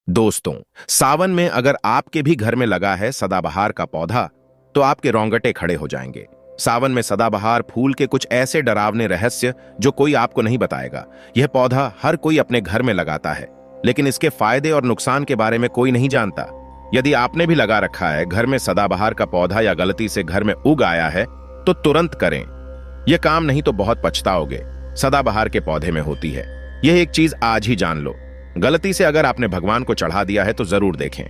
दोस्तों, सावन में अगर आपके भी घर में लगा है सदाबहार का पौधा, तो आपके रोंगटे खड़े हो जाएंगे। सावन में सदाबहार फूल के कुछ ऐसे डरावने रहस्य जो कोई आपको नहीं बताएगा। यह पौधा हर कोई अपने घर में लगाता है, लेकिन इसके फायदे और नुकसान के बारे में कोई नहीं जानता। यदि आपने भी लगा रखा है घर में सदाबहार का पौधा या गलती से घर में उग आया है, तो तुरंत करें। यह काम नहीं तो बहुत पछताओगे। सदाबहार के पौधे में होती है यह एक चीज, आज ही जान लो। गलती से अगर आपने भगवान को चढ़ा दिया है तो जरूर देखें।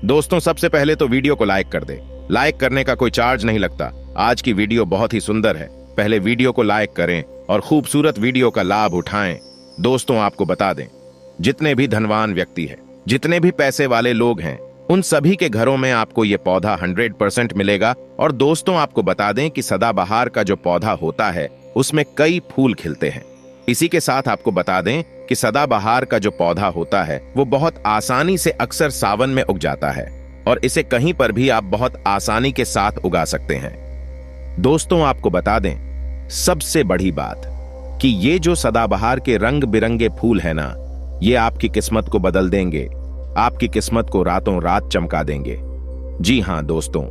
दोस्तों, सबसे पहले तो वीडियो को लाइक कर दे। लाइक करने का कोई चार्ज नहीं लगता। आज की वीडियो बहुत ही सुंदर है। पहले वीडियो को लाइक करें और खूबसूरत वीडियो का लाभ उठाएं। दोस्तों, आपको बता दें, जितने भी धनवान व्यक्ति हैं, जितने भी पैसे वाले लोग हैं, उन सभी के घरों में आपको यह पौधा 100% मिलेगा। और दोस्तों, आपको बता दें कि सदाबहार का जो पौधा होता है उसमें कई फूल खिलते हैं। इसी के साथ आपको बता दें कि सदाबहार का जो पौधा होता है वो बहुत आसानी से अक्सर सावन में उग जाता है और इसे कहीं पर भी आप बहुत आसानी के साथ उगा सकते हैं। दोस्तों, आपको बता दें, सबसे बड़ी बात कि ये जो सदाबहार के रंग बिरंगे फूल है ना, ये आपकी किस्मत को बदल देंगे। आपकी किस्मत को रातों रात चमका देंगे। जी हां दोस्तों,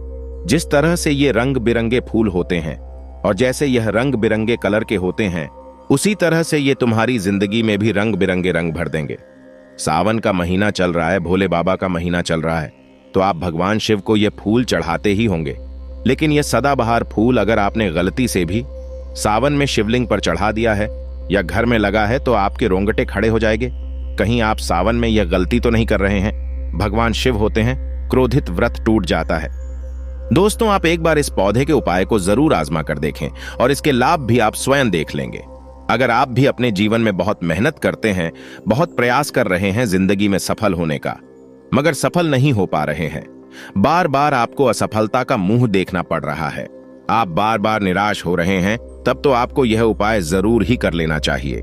जिस तरह से ये रंग बिरंगे फूल होते हैं और जैसे यह रंग बिरंगे कलर के होते हैं, उसी तरह से ये तुम्हारी जिंदगी में भी रंग बिरंगे रंग भर देंगे। सावन का महीना चल रहा है, भोले बाबा का महीना चल रहा है, तो आप भगवान शिव को ये फूल चढ़ाते ही होंगे। लेकिन यह सदाबहार फूल अगर आपने गलती से भी सावन में शिवलिंग पर चढ़ा दिया है या घर में लगा है, तो आपके रोंगटे खड़े हो जाएंगे। कहीं आप सावन में यह गलती तो नहीं कर रहे हैं? भगवान शिव होते हैं, क्रोधित व्रत टूट जाता है। दोस्तों, आप एक बार इस पौधे के उपाय को जरूर आजमा कर देखें और इसके लाभ भी आप स्वयं देख लेंगे। अगर आप भी अपने जीवन में बहुत मेहनत करते हैं, बहुत प्रयास कर रहे हैं जिंदगी में सफल होने का, मगर सफल नहीं हो पा रहे हैं, बार बार आपको असफलता का मुंह देखना पड़ रहा है, आप बार बार निराश हो रहे हैं, तब तो आपको यह उपाय जरूर ही कर लेना चाहिए।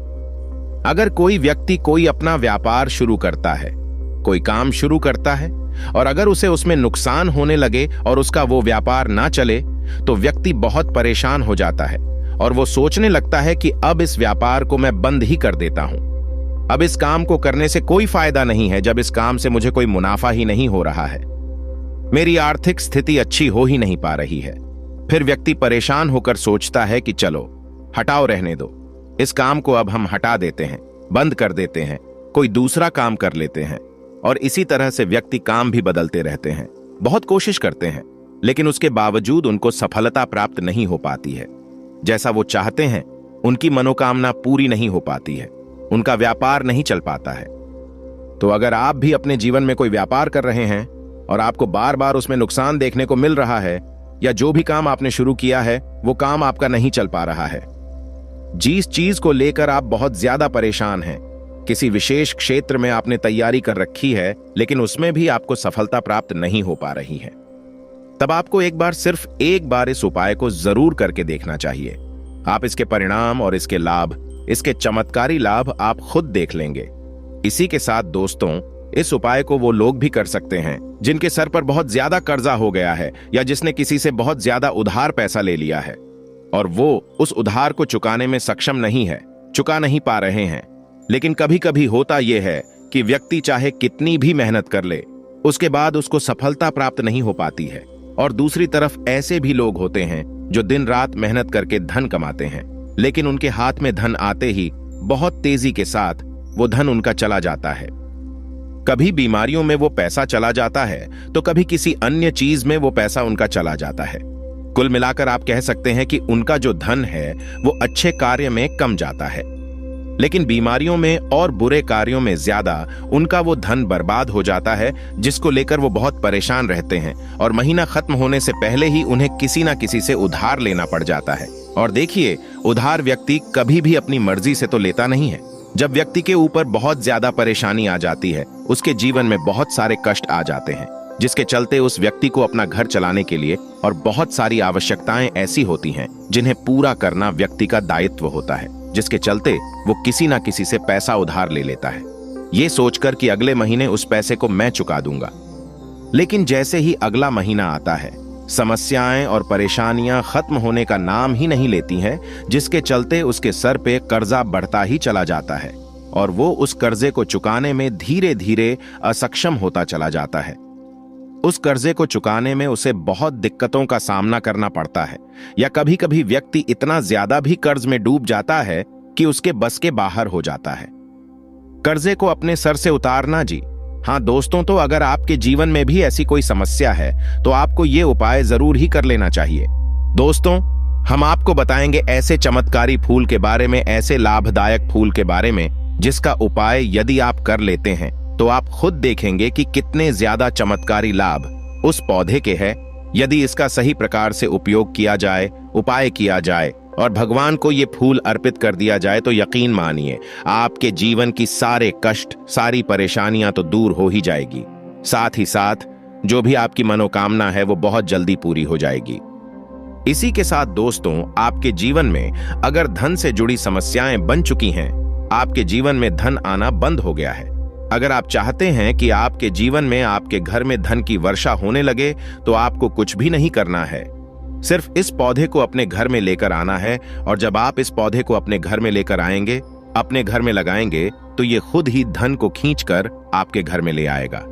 अगर कोई व्यक्ति कोई अपना व्यापार शुरू करता है, कोई काम शुरू करता है, और अगर उसे उसमें नुकसान होने लगे और उसका वो व्यापार ना चले, तो व्यक्ति बहुत परेशान हो जाता है और वो सोचने लगता है कि अब इस व्यापार को मैं बंद ही कर देता हूं। अब इस काम को करने से कोई फायदा नहीं है, जब इस काम से मुझे कोई मुनाफा ही नहीं हो रहा है, मेरी आर्थिक स्थिति अच्छी हो ही नहीं पा रही है। फिर व्यक्ति परेशान होकर सोचता है कि चलो हटाओ, रहने दो, इस काम को अब हम हटा देते हैं, बंद कर देते हैं, कोई दूसरा काम कर लेते हैं। और इसी तरह से व्यक्ति काम भी बदलते रहते हैं, बहुत कोशिश करते हैं, लेकिन उसके बावजूद उनको सफलता प्राप्त नहीं हो पाती है। जैसा वो चाहते हैं उनकी मनोकामना पूरी नहीं हो पाती है, उनका व्यापार नहीं चल पाता है। तो अगर आप भी अपने जीवन में कोई व्यापार कर रहे हैं और आपको बार बार उसमें नुकसान देखने को मिल रहा है, या जो भी काम आपने शुरू किया है वो काम आपका नहीं चल पा रहा है, जिस चीज को लेकर आप बहुत ज्यादा परेशान हैं, किसी विशेष क्षेत्र में आपने तैयारी कर रखी है लेकिन उसमें भी आपको सफलता प्राप्त नहीं हो पा रही है, तब आपको सिर्फ एक बार इस उपाय को जरूर करके देखना चाहिए। आप इसके परिणाम और इसके लाभ, इसके चमत्कारी लाभ आप खुद देख लेंगे। इसी के साथ दोस्तों, इस उपाय को वो लोग भी कर सकते हैं जिनके सर पर बहुत ज्यादा कर्जा हो गया है, या जिसने किसी से बहुत ज्यादा उधार पैसा ले लिया है और वो उस उधार को चुकाने में सक्षम नहीं है, चुका नहीं पा रहे हैं। लेकिन कभी कभी होता यह है कि व्यक्ति चाहे कितनी भी मेहनत कर ले, उसके बाद उसको सफलता प्राप्त नहीं हो पाती है। और दूसरी तरफ ऐसे भी लोग होते हैं जो दिन रात मेहनत करके धन कमाते हैं, लेकिन उनके हाथ में धन आते ही बहुत तेजी के साथ वो धन उनका चला जाता है। कभी बीमारियों में वो पैसा चला जाता है, तो कभी किसी अन्य चीज में वो पैसा उनका चला जाता है। कुल मिलाकर आप कह सकते हैं कि उनका जो धन है वो अच्छे कार्य में कम जाता है, लेकिन बीमारियों में और बुरे कार्यों में ज्यादा उनका वो धन बर्बाद हो जाता है, जिसको लेकर वो बहुत परेशान रहते हैं और महीना खत्म होने से पहले ही उन्हें किसी ना किसी से उधार लेना पड़ जाता है। और देखिए, उधार व्यक्ति कभी भी अपनी मर्जी से तो लेता नहीं है। जब व्यक्ति के ऊपर बहुत ज्यादा परेशानी आ जाती है, उसके जीवन में बहुत सारे कष्ट आ जाते हैं, जिसके चलते उस व्यक्ति को अपना घर चलाने के लिए और बहुत सारी आवश्यकताएं ऐसी होती हैं जिन्हें पूरा करना व्यक्ति का दायित्व होता है, जिसके चलते वो किसी ना किसी से पैसा उधार ले लेता है, ये सोचकर कि अगले महीने उस पैसे को मैं चुका दूंगा। लेकिन जैसे ही अगला महीना आता है, समस्याएं और परेशानियां खत्म होने का नाम ही नहीं लेती हैं, जिसके चलते उसके सर पे कर्जा बढ़ता ही चला जाता है। और वो उस कर्जे को चुकाने में धीरे धीरे असक्षम होता चला जाता है। उस कर्जे को चुकाने में उसे बहुत दिक्कतों का सामना करना पड़ता है, या कभी कभी व्यक्ति इतना ज्यादा भी कर्ज में डूब जाता है कि उसके बस के बाहर हो जाता है। कर्जे को अपने सर से उतारना जी। हाँ दोस्तों, तो अगर आपके जीवन में भी ऐसी कोई समस्या है तो आपको ये उपाय जरूर ही कर लेना चाहिए। दोस्तों, हम आपको बताएंगे ऐसे चमत्कारी फूल के बारे में, ऐसे लाभदायक फूल के बारे में जिसका उपाय यदि आप कर लेते हैं तो आप खुद देखेंगे कि कितने ज्यादा चमत्कारी लाभ उस पौधे के हैं। यदि इसका सही प्रकार से उपयोग किया जाए, उपाय किया जाए और भगवान को ये फूल अर्पित कर दिया जाए तो यकीन मानिए आपके जीवन की सारे कष्ट, सारी परेशानियां तो दूर हो ही जाएगी। साथ ही साथ जो भी आपकी मनोकामना है वो बहुत जल्दी पूरी हो जाएगी। इसी के साथ दोस्तों, आपके जीवन में अगर धन से जुड़ी समस्याएं बन चुकी हैं, आपके जीवन में धन आना बंद हो गया है, अगर आप चाहते हैं कि आपके जीवन में, आपके घर में धन की वर्षा होने लगे, तो आपको कुछ भी नहीं करना है। सिर्फ इस पौधे को अपने घर में लेकर आना है, और जब आप इस पौधे को अपने घर में लेकर आएंगे, अपने घर में लगाएंगे, तो ये खुद ही धन को खींचकर आपके घर में ले आएगा।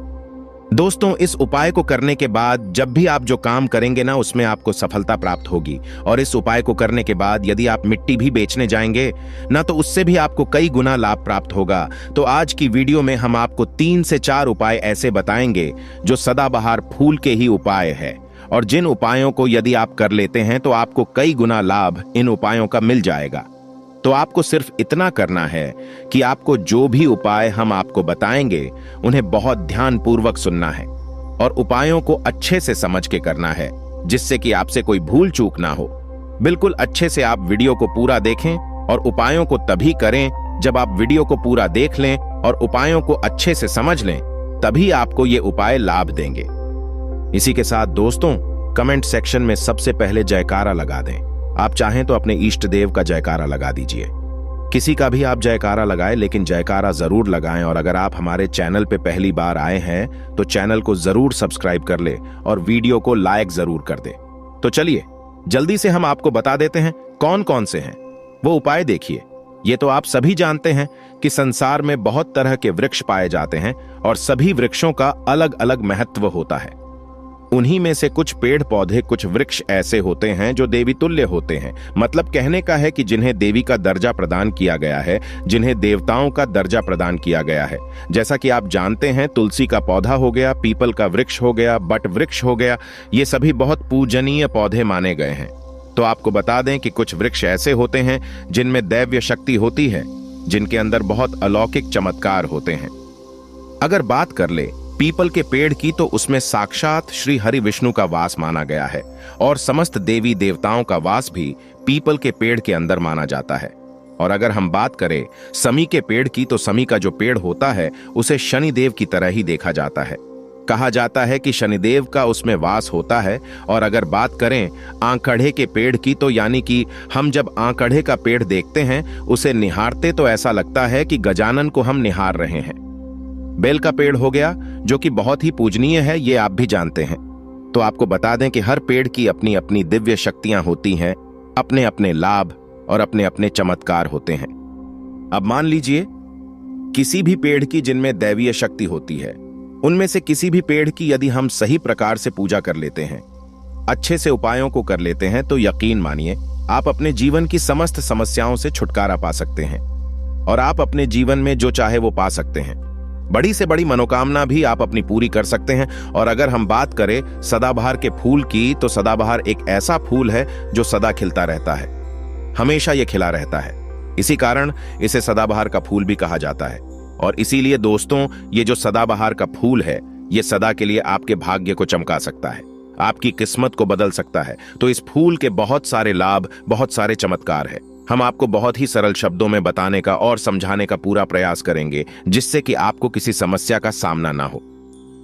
दोस्तों, इस उपाय को करने के बाद जब भी आप जो काम करेंगे ना, उसमें आपको सफलता प्राप्त होगी। और इस उपाय को करने के बाद यदि आप मिट्टी भी बेचने जाएंगे ना, तो उससे भी आपको कई गुना लाभ प्राप्त होगा। तो आज की वीडियो में हम आपको 3 से 4 उपाय ऐसे बताएंगे जो सदाबहार फूल के ही उपाय है, और जिन उपायों को यदि आप कर लेते हैं तो आपको कई गुना लाभ इन उपायों का मिल जाएगा। तो आपको सिर्फ इतना करना है कि आपको जो भी उपाय हम आपको बताएंगे उन्हें बहुत ध्यानपूर्वक सुनना है, और उपायों को अच्छे से समझ के करना है, जिससे कि आपसे कोई भूल चूक ना हो। बिल्कुल अच्छे से आप वीडियो को पूरा देखें, और उपायों को तभी करें जब आप वीडियो को पूरा देख लें और उपायों को अच्छे से समझ लें, तभी आपको ये उपाय लाभ देंगे। इसी के साथ दोस्तों, कमेंट सेक्शन में सबसे पहले जयकारा लगा दें। आप चाहें तो अपने इष्ट देव का जयकारा लगा दीजिए। किसी का भी आप जयकारा लगाएं, लेकिन जयकारा जरूर लगाएं। और अगर आप हमारे चैनल पे पहली बार आए हैं तो चैनल को जरूर सब्सक्राइब कर ले और वीडियो को लाइक जरूर कर दे। तो चलिए जल्दी से हम आपको बता देते हैं कौन कौन से हैं वो उपाय। देखिए, ये तो आप सभी जानते हैं कि संसार में बहुत तरह के वृक्ष पाए जाते हैं, और सभी वृक्षों का अलग अलग महत्व होता है। उन्हीं में से कुछ पेड़ पौधे, कुछ वृक्ष ऐसे होते हैं जो देवी तुल्य होते हैं। मतलब कहने का है कि जिन्हें देवी का दर्जा प्रदान किया गया है, जिन्हें देवताओं का दर्जा प्रदान किया गया है। जैसा कि आप जानते हैं, तुलसी का पौधा हो गया, पीपल का वृक्ष हो गया, बट वृक्ष हो गया, ये सभी बहुत पूजनीय पौधे माने गए हैं। तो आपको बता दें कि कुछ वृक्ष ऐसे होते हैं जिनमें दैव्य शक्ति होती है, जिनके अंदर बहुत अलौकिक चमत्कार होते हैं। अगर बात कर ले पीपल के पेड़ की, तो उसमें साक्षात श्री हरि विष्णु का वास माना गया है, और समस्त देवी देवताओं का वास भी पीपल के पेड़ के अंदर माना जाता है। और अगर हम बात करें समी के पेड़ की, तो समी का जो पेड़ होता है उसे शनिदेव की तरह ही देखा जाता है। कहा जाता है कि शनिदेव का उसमें वास होता है। और अगर बात करें आंकड़े के पेड़ की, तो यानी कि हम जब आंकड़े का पेड़ देखते हैं, उसे निहारते तो ऐसा लगता है कि गजानन को हम निहार रहे हैं। बेल का पेड़ हो गया, जो कि बहुत ही पूजनीय है, ये आप भी जानते हैं। तो आपको बता दें कि हर पेड़ की अपनी अपनी दिव्य शक्तियां होती हैं, अपने अपने लाभ और अपने अपने चमत्कार होते हैं। अब मान लीजिए किसी भी पेड़ की जिनमें दैवीय शक्ति होती है, उनमें से किसी भी पेड़ की यदि हम सही प्रकार से पूजा कर लेते हैं, अच्छे से उपायों को कर लेते हैं, तो यकीन मानिए आप अपने जीवन की समस्त समस्याओं से छुटकारा पा सकते हैं, और आप अपने जीवन में जो चाहे वो पा सकते हैं। बड़ी से बड़ी मनोकामना भी आप अपनी पूरी कर सकते हैं। और अगर हम बात करें सदाबहार के फूल की, तो सदाबहार एक ऐसा फूल है जो सदा खिलता रहता है, हमेशा ये खिला रहता है। इसी कारण इसे सदाबहार का फूल भी कहा जाता है। और इसीलिए दोस्तों, ये जो सदाबहार का फूल है, ये सदा के लिए आपके भाग्य को चमका सकता है, आपकी किस्मत को बदल सकता है। तो इस फूल के बहुत सारे लाभ, बहुत सारे चमत्कार है। हम आपको बहुत ही सरल शब्दों में बताने का और समझाने का पूरा प्रयास करेंगे, जिससे कि आपको किसी समस्या का सामना ना हो,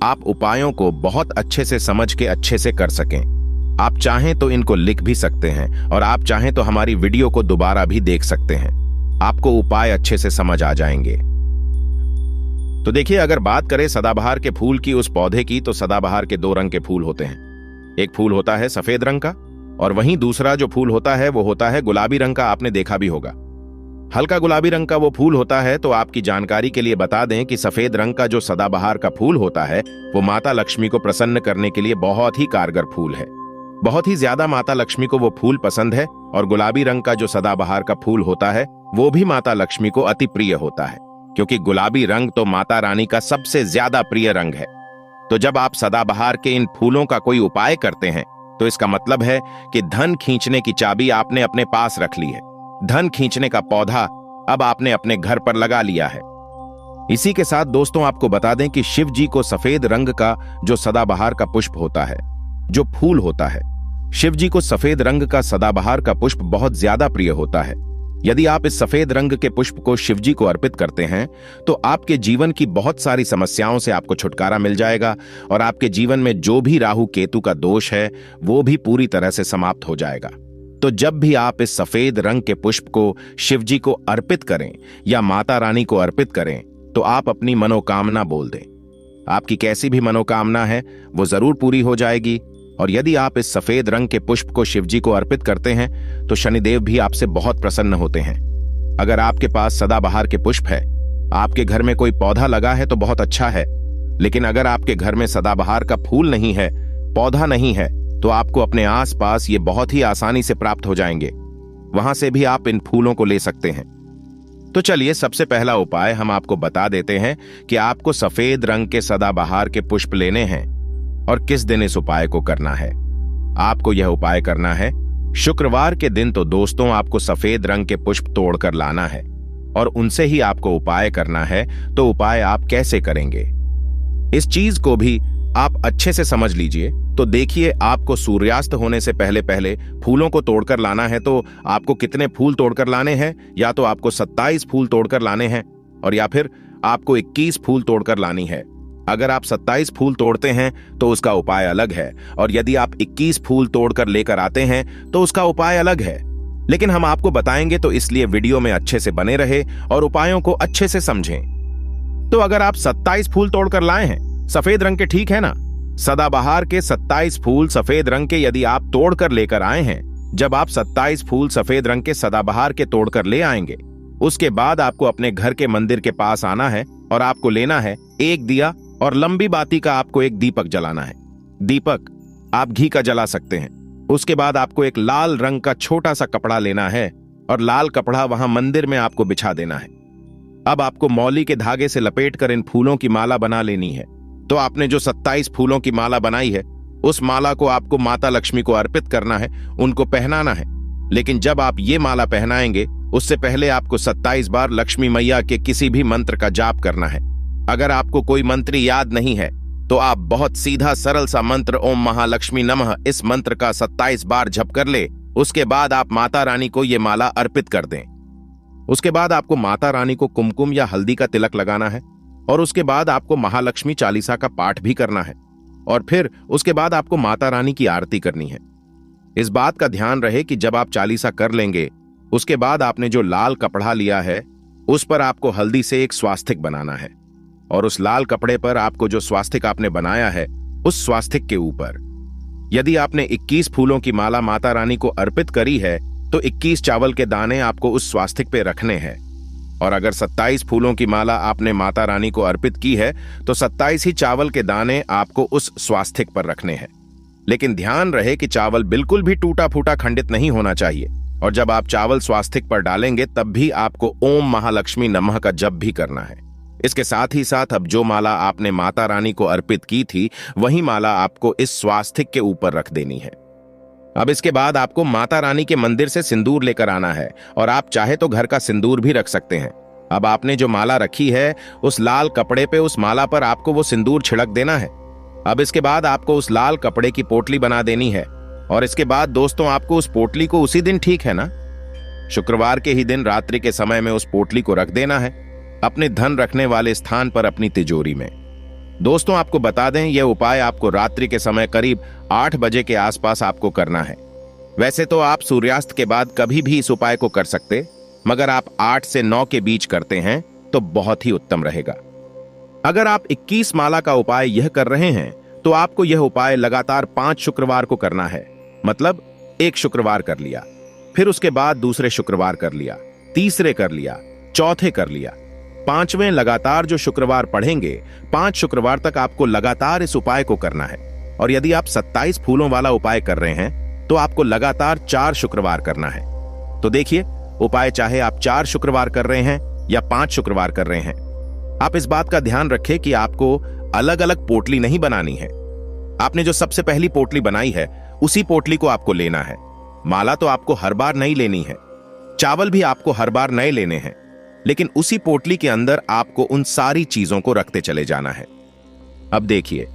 आप उपायों को बहुत अच्छे से समझ के अच्छे से कर सकें। आप चाहें तो इनको लिख भी सकते हैं, और आप चाहें तो हमारी वीडियो को दोबारा भी देख सकते हैं, आपको उपाय अच्छे से समझ आ जाएंगे। तो देखिए, अगर बात करें सदाबहार के फूल की, उस पौधे की, तो सदाबहार के 2 रंग के फूल होते हैं। एक फूल होता है सफेद रंग का, और वहीं दूसरा जो फूल होता है वो होता है गुलाबी रंग का। आपने देखा भी होगा। हल्का गुलाबी रंग का वो फूल होता है। तो आपकी जानकारी के लिए बता दें कि सफेद रंग का जो सदाबहार का फूल होता है वो माता लक्ष्मी को प्रसन्न करने के लिए बहुत ही कारगर फूल है। बहुत ही ज्यादा माता लक्ष्मी को वो फूल पसंद है और गुलाबी रंग का जो सदाबहार का फूल होता है वो भी माता लक्ष्मी को अति प्रिय होता है, क्योंकि गुलाबी रंग तो माता रानी का सबसे ज्यादा प्रिय रंग है। तो जब आप सदाबहार के इन फूलों का कोई उपाय करते हैं तो इसका मतलब है कि धन खींचने की चाबी आपने अपने पास रख ली है। धन खींचने का पौधा अब आपने अपने घर पर लगा लिया है। इसी के साथ दोस्तों आपको बता दें कि शिव जी को सफेद रंग का जो सदाबहार का पुष्प होता है, जो फूल होता है, शिव जी को सफेद रंग का सदाबहार का पुष्प बहुत ज्यादा प्रिय होता है। यदि आप इस सफेद रंग के पुष्प को शिव जी को अर्पित करते हैं तो आपके जीवन की बहुत सारी समस्याओं से आपको छुटकारा मिल जाएगा और आपके जीवन में जो भी राहु केतु का दोष है वो भी पूरी तरह से समाप्त हो जाएगा। तो जब भी आप इस सफेद रंग के पुष्प को शिव जी को अर्पित करें या माता रानी को अर्पित करें तो आप अपनी मनोकामना बोल दें। आपकी कैसी भी मनोकामना है वो जरूर पूरी हो जाएगी। और यदि आप इस सफेद रंग के पुष्प को शिव जी को अर्पित करते हैं तो शनिदेव भी आपसे बहुत प्रसन्न होते हैं। अगर आपके पास सदाबहार के पुष्प है, आपके घर में कोई पौधा लगा है तो बहुत अच्छा है, लेकिन अगर आपके घर में सदाबहार का फूल नहीं है, पौधा नहीं है, तो आपको अपने आसपास ये बहुत ही आसानी से प्राप्त हो जाएंगे। वहां से भी आप इन फूलों को ले सकते हैं। तो चलिए सबसे पहला उपाय हम आपको बता देते हैं कि आपको सफेद रंग के सदाबहार के पुष्प लेने हैं और किस दिन इस उपाय को करना है। आपको यह उपाय करना है शुक्रवार के दिन। तो दोस्तों आपको सफेद रंग के पुष्प तोड़कर लाना है और उनसे ही आपको उपाय करना है। तो उपाय आप कैसे करेंगे इस चीज को भी आप अच्छे से समझ लीजिए। तो देखिए, आपको सूर्यास्त होने से पहले पहले फूलों को तोड़कर लाना है। तो आपको कितने फूल तोड़कर लाने हैं? या तो आपको 27 फूल तोड़कर लाने हैं और या फिर आपको 21 फूल तोड़कर लानी है। अगर आप 27 फूल तोड़ते हैं तो उसका उपाय अलग है, और यदि आप 21 फूल तोड़कर लेकर आते हैं तो उसका उपाय अलग है। लेकिन हम आपको बताएंगे, तो इसलिए वीडियो में अच्छे से बने रहे और उपायों को अच्छे से समझें। तो अगर आप 27 फूल तोड़कर लाए हैं सफेद रंग के, ठीक है ना, सदाबहार के 27 फूल सफेद रंग के यदि आप तोड़कर लेकर आए हैं, जब आप 27 फूल सफेद रंग के सदाबहार के तोड़कर ले आएंगे, उसके बाद आपको अपने घर के मंदिर के पास आना है और आपको लेना है एक दिया और लंबी बाती का आपको एक दीपक जलाना है। दीपक आप घी का जला सकते हैं। उसके बाद आपको एक लाल रंग का छोटा सा कपड़ा लेना है और लाल कपड़ा वहां मंदिर में आपको बिछा देना है। अब आपको मौली के धागे से लपेटकर इन फूलों की माला बना लेनी है। तो आपने जो 27 फूलों की माला बनाई है उस माला को आपको माता लक्ष्मी को अर्पित करना है, उनको पहनाना है। लेकिन जब आप ये माला पहनाएंगे उससे पहले आपको 27 बार लक्ष्मी मैया के किसी भी मंत्र का जाप करना है। अगर आपको कोई मंत्र याद नहीं है तो आप बहुत सीधा सरल सा मंत्र ओम महालक्ष्मी नमः, इस मंत्र का 27 बार जप कर ले। उसके बाद आप माता रानी को ये माला अर्पित कर दें। उसके बाद आपको माता रानी को कुमकुम या हल्दी का तिलक लगाना है और उसके बाद आपको महालक्ष्मी चालीसा का पाठ भी करना है और फिर उसके बाद आपको माता रानी की आरती करनी है। इस बात का ध्यान रहे कि जब आप चालीसा कर लेंगे उसके बाद आपने जो लाल कपड़ा लिया है उस पर आपको हल्दी से एक स्वास्तिक बनाना है और उस लाल कपड़े पर आपको जो स्वास्तिक आपने बनाया है उस स्वास्तिक के ऊपर, यदि आपने 21 फूलों की माला माता रानी को अर्पित करी है तो 21 चावल के दाने आपको उस स्वास्तिक पे रखने हैं। और अगर 27 फूलों की माला आपने माता रानी को अर्पित की है तो 27 ही चावल के दाने आपको उस स्वास्तिक पर रखने हैं। लेकिन ध्यान रहे कि चावल बिल्कुल भी टूटा फूटा खंडित नहीं होना चाहिए और जब आप चावल स्वास्तिक पर डालेंगे तब भी आपको ओम महालक्ष्मी नमः का जप भी करना है। इसके साथ ही साथ अब जो माला आपने माता रानी को अर्पित की थी वही माला आपको इस स्वास्तिक के ऊपर रख देनी है। अब इसके बाद आपको माता रानी के मंदिर से सिंदूर लेकर आना है और आप चाहे तो घर का सिंदूर भी रख सकते हैं। अब आपने जो माला रखी है उस लाल कपड़े पे उस माला पर आपको वो सिंदूर छिड़क देना है। अब इसके बाद आपको उस लाल कपड़े की पोटली बना देनी है और इसके बाद दोस्तों आपको उस पोटली को उसी दिन, ठीक है ना, शुक्रवार के ही दिन रात्रि के समय में उस पोटली को रख देना है अपने धन रखने वाले स्थान पर अपनी तिजोरी में। दोस्तों आपको बता दें यह उपाय आपको रात्रि के समय करीब 8 बजे के आसपास आपको करना है। वैसे तो आप सूर्यास्त के बाद कभी भी इस उपाय को कर सकते, मगर आप 8 से 9 के बीच करते हैं तो बहुत ही उत्तम रहेगा। अगर आप 21 माला का उपाय यह कर रहे हैं तो आपको यह उपाय लगातार 5 शुक्रवार को करना है। मतलब एक शुक्रवार कर लिया, फिर उसके बाद दूसरे शुक्रवार कर लिया, तीसरे कर लिया, चौथे कर लिया, पांचवें लगातार जो शुक्रवार पढ़ेंगे, 5 शुक्रवार तक आपको लगातार इस उपाय को करना है। और यदि आप 27 फूलों वाला उपाय कर रहे हैं तो आपको लगातार 4 शुक्रवार करना है। तो देखिए, उपाय चाहे आप 4 शुक्रवार कर रहे हैं या 5 शुक्रवार कर रहे हैं, आप इस बात का ध्यान रखें कि आपको अलग अलग पोटली नहीं बनानी है। आपने जो सबसे पहली पोटली बनाई है उसी पोटली को आपको लेना है। माला तो आपको हर बार नहीं लेनी है, चावल भी आपको हर बार नए लेने हैं, लेकिन उसी पोटली के अंदर आपको उन सारी चीजों को रखते चले जाना है। अब देखिए,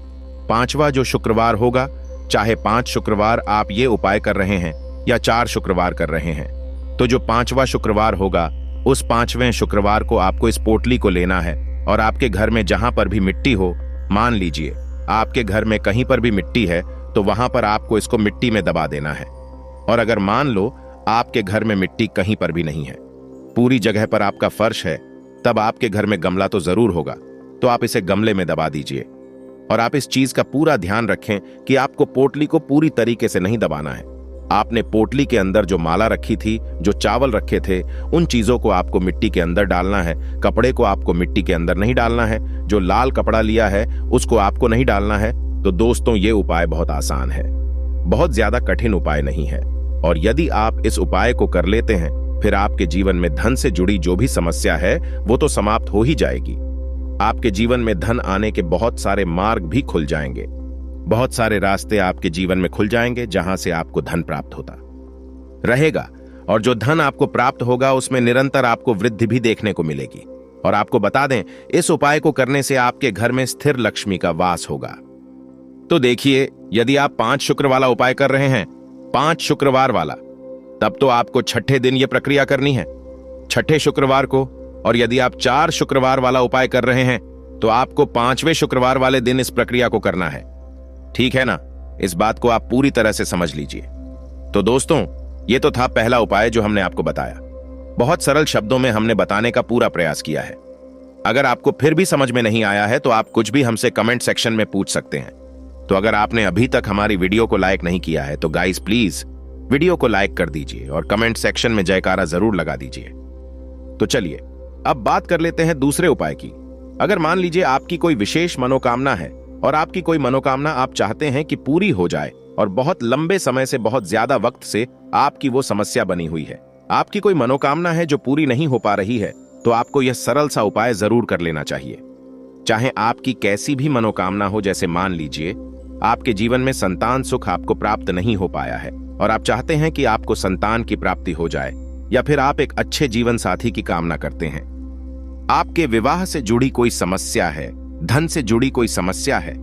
5वां जो शुक्रवार होगा, चाहे 5 शुक्रवार आप ये उपाय कर रहे हैं या 4 शुक्रवार कर रहे हैं, तो जो 5वां शुक्रवार होगा उस 5वें शुक्रवार को आपको इस पोटली को लेना है और आपके घर में जहां पर भी मिट्टी हो, मान लीजिए आपके घर में कहीं पर भी मिट्टी है तो वहां पर आपको इसको मिट्टी में दबा देना है। और अगर मान लो आपके घर में मिट्टी कहीं पर भी नहीं है, पूरी जगह पर आपका फर्श है, तब आपके घर में गमला तो जरूर होगा, तो आप इसे गमले में दबा दीजिए। और आप इस चीज का पूरा ध्यान रखें कि आपको पोटली को पूरी तरीके से नहीं दबाना है। आपने पोटली के अंदर जो माला रखी थी, जो चावल रखे थे, उन चीजों को आपको मिट्टी के अंदर डालना है। कपड़े को आपको मिट्टी के अंदर नहीं डालना है, जो लाल कपड़ा लिया है उसको आपको नहीं डालना है। तो दोस्तों, ये उपाय बहुत आसान है, बहुत ज्यादा कठिन उपाय नहीं है। और यदि आप इस उपाय को कर लेते हैं, फिर आपके जीवन में धन से जुड़ी जो भी समस्या है वो तो समाप्त हो ही जाएगी। आपके जीवन में धन आने के बहुत सारे मार्ग भी खुल जाएंगे, बहुत सारे रास्ते आपके जीवन में खुल जाएंगे जहां से आपको धन प्राप्त होता रहेगा। और जो धन आपको प्राप्त होगा उसमें निरंतर आपको वृद्धि भी देखने को मिलेगी। और आपको बता दें, इस उपाय को करने से आपके घर में स्थिर लक्ष्मी का वास होगा। तो देखिए, यदि आप 5 शुक्र वाला उपाय कर रहे हैं, 5 शुक्रवार वाला, तब तो आपको छठे दिन यह प्रक्रिया करनी है, छठे शुक्रवार को। और यदि आप 4 शुक्रवार वाला उपाय कर रहे हैं तो आपको 5वें शुक्रवार वाले दिन इस प्रक्रिया को करना है। ठीक है ना? इस बात को आप पूरी तरह से समझ लीजिए। तो दोस्तों, ये तो था पहला उपाय जो हमने आपको बताया। बहुत सरल शब्दों में हमने बताने का पूरा प्रयास किया है। अगर आपको फिर भी समझ में नहीं आया है तो आप कुछ भी हमसे कमेंट सेक्शन में पूछ सकते हैं। तो अगर आपने अभी तक हमारी वीडियो को लाइक नहीं किया है तो गाइस प्लीज वीडियो को लाइक कर दीजिए और कमेंट सेक्शन में जयकारा जरूर लगा दीजिए। तो चलिए अब बात कर लेते हैं दूसरे उपाय की। अगर मान लीजिए आपकी कोई विशेष मनोकामना है और आपकी कोई मनोकामना आप चाहते हैं कि पूरी हो जाए और बहुत लंबे समय से, बहुत ज्यादा वक्त से आपकी वो समस्या बनी हुई है, आपकी कोई मनोकामना है जो पूरी नहीं हो पा रही है, तो आपको यह सरल सा उपाय जरूर कर लेना चाहिए। चाहे आपकी कैसी भी मनोकामना हो, जैसे मान लीजिए आपके जीवन में संतान सुख आपको प्राप्त नहीं हो पाया है और आप चाहते हैं कि आपको संतान की प्राप्ति हो जाए, या फिर आप एक अच्छे जीवन साथी की कामना करते हैं, आपके विवाह से जुड़ी कोई समस्या है, धन से जुड़ी कोई समस्या है,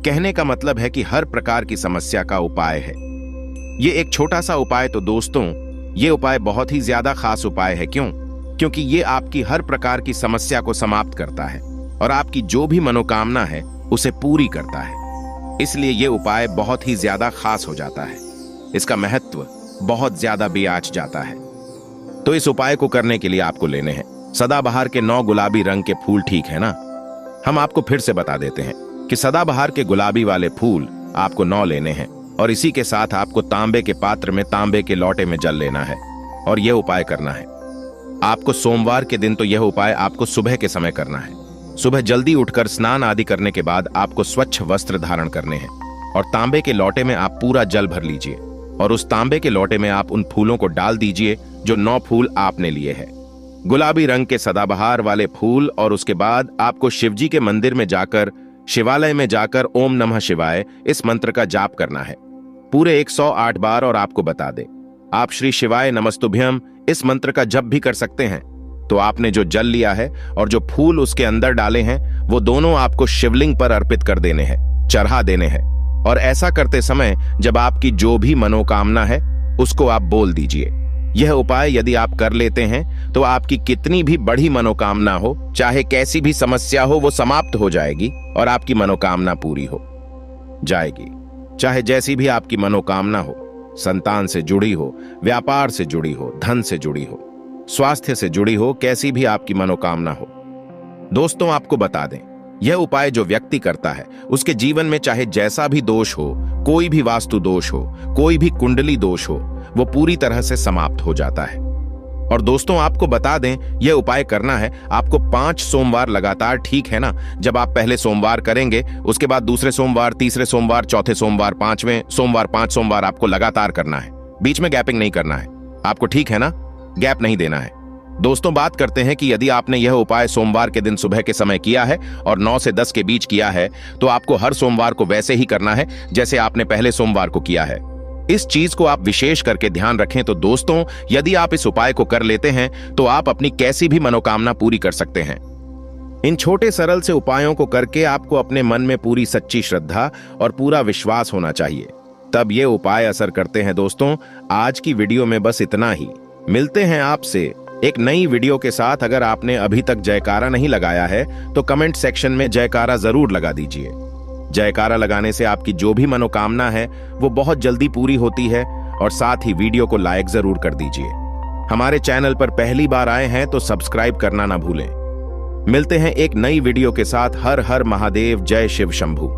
कहने का मतलब है कि हर प्रकार की समस्या का उपाय है ये एक छोटा सा उपाय। तो दोस्तों, ये उपाय बहुत ही ज्यादा खास उपाय है। क्यों? क्योंकि ये आपकी हर प्रकार की समस्या को समाप्त करता है और आपकी जो भी मनोकामना है उसे पूरी करता है। इसलिए ये उपाय बहुत ही ज्यादा खास हो जाता है, इसका महत्व बहुत ज्यादा बेआँच जाता है। तो इस उपाय को करने के लिए आपको लेने हैं सदाबहार के 9 गुलाबी रंग के फूल। ठीक है ना? हम आपको फिर से बता देते हैं कि सदाबहार के गुलाबी वाले फूल आपको 9 लेने हैं और इसी के साथ आपको तांबे के पात्र में, तांबे के लोटे में जल लेना है और यह उपाय करना है। आपको सोमवार के दिन तो यह उपाय आपको सुबह के समय करना है। सुबह जल्दी उठकर स्नान आदि करने के बाद आपको स्वच्छ वस्त्र धारण करने हैं और तांबे के लोटे में आप पूरा जल भर लीजिए और उस तांबे के लोटे में आप उन फूलों को डाल दीजिए जो 9 फूल आपने लिए हैं, गुलाबी रंग के सदाबहार वाले फूल। और उसके बाद आपको शिवजी के मंदिर में जाकर, शिवालय में जाकर ओम नमः शिवाय इस मंत्र का जाप करना है पूरे 108 बार। और आपको बता दें, आप श्री शिवाय नमस्तुभ्यम इस मंत्र का जप भी कर सकते हैं। तो आपने जो जल लिया है और जो फूल उसके अंदर डाले हैं, वो दोनों आपको शिवलिंग पर अर्पित कर देने हैं, चढ़ा देने हैं। और ऐसा करते समय जब आपकी जो भी मनोकामना है उसको आप बोल दीजिए। यह उपाय यदि आप कर लेते हैं तो आपकी कितनी भी बड़ी मनोकामना हो, चाहे कैसी भी समस्या हो, वो समाप्त हो जाएगी और आपकी मनोकामना पूरी हो जाएगी। चाहे जैसी भी आपकी मनोकामना हो, संतान से जुड़ी हो, व्यापार से जुड़ी हो, धन से जुड़ी हो, स्वास्थ्य से जुड़ी हो, कैसी भी आपकी मनोकामना हो। दोस्तों, आपको बता दें, यह उपाय जो व्यक्ति करता है उसके जीवन में चाहे जैसा भी दोष हो, कोई भी वास्तु दोष हो, कोई भी कुंडली दोष हो, वो पूरी तरह से समाप्त हो जाता है। और दोस्तों आपको बता दें, यह उपाय करना है आपको 5 सोमवार लगातार, ठीक है ना। जब आप पहले सोमवार करेंगे, उसके बाद दूसरे सोमवार, तीसरे सोमवार, चौथे सोमवार, 5वें सोमवार, 5 सोमवार आपको लगातार करना है। बीच में गैपिंग नहीं करना है आपको, ठीक है ना, गैप नहीं देना है। दोस्तों बात करते हैं कि यदि आपने यह उपाय सोमवार के दिन सुबह के समय किया है और 9 से 10 के बीच किया है, तो आपको हर सोमवार को वैसे ही करना है जैसे आपने पहले सोमवार को किया है। इस चीज को आप विशेष करके ध्यान रखें। तो दोस्तों यदि आप इस उपाय को कर लेते हैं तो आप अपनी कैसी भी मनोकामना पूरी कर सकते हैं। इन छोटे सरल से उपायों को करके आपको अपने मन में पूरी सच्ची श्रद्धा और पूरा विश्वास होना चाहिए, तब ये उपाय असर करते हैं। दोस्तों आज की वीडियो में बस इतना ही। मिलते हैं आपसे एक नई वीडियो के साथ। अगर आपने अभी तक जयकारा नहीं लगाया है तो कमेंट सेक्शन में जयकारा जरूर लगा दीजिए। जयकारा लगाने से आपकी जो भी मनोकामना है वो बहुत जल्दी पूरी होती है। और साथ ही वीडियो को लाइक जरूर कर दीजिए। हमारे चैनल पर पहली बार आए हैं तो सब्सक्राइब करना ना भूलें। मिलते हैं एक नई वीडियो के साथ। हर हर महादेव, जय शिव शंभू।